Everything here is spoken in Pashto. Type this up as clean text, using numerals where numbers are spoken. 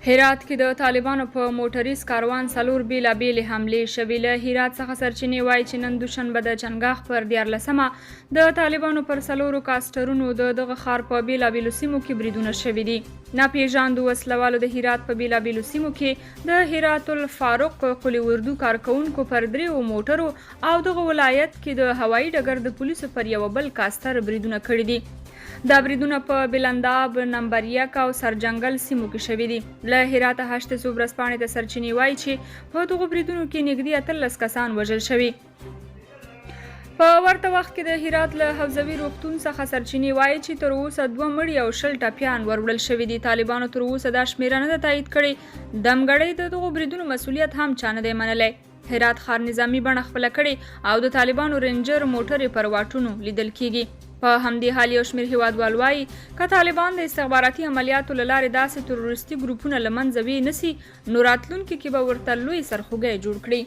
هرات کې د طالبانو په موټریز کاروان 4 بیلابېلې حملې شوې. له هرات څخه سرچینې وایي چې نن دوشنبه د چنګاښ پر 14مه د طالبانو پر 4 کاسټرونو د دغه ښار په بیلابېلو سیمو کې بریدونه شوي دي. ناپېژاندو وسلوالو د هرات په بیلابېلو سیمو کې د هرات الفاروق قلي اردو کارکوونکو پر 3 موټرو او دغه ولایت کې د هوایي ډګر د پولیسو پر یو بل کاستر بریدونه کړي دي. دا بریدونه په بلنداب، نمبر 1 او سرجنګل سیمو کې شوي دي. له هراته هشت صوب ورځپاڼې ته سرچینې وایي چې په دغو بریدونو کې نږدې 18 کسان وژل شوي. په ورته وخت کې د هرات له حوزوي روغتون څخه سرچینې وایي چې تر اوسه 2 مړي او 20 ټپیان وروړل شوي دي. طالبانو تر اوسه دا شمیره نه ده تایید کړې. دمګړۍ د دغو بریدونو مسؤلیت هم چا نه دی منلی. هرات ښار نظامي بڼه خپله کړې او د طالبانو رینجر موټرې پر واټونو لیدل کیږي. په همدې حال یو شمېر هیوادوال وایي که طالبان د استخباراتي عملیاتو له لارې داسې تروریستي ګروپونه له منځه ویې نه سي نو راتلونکي کې به ورته لوی سرخوږی جوړ کړي.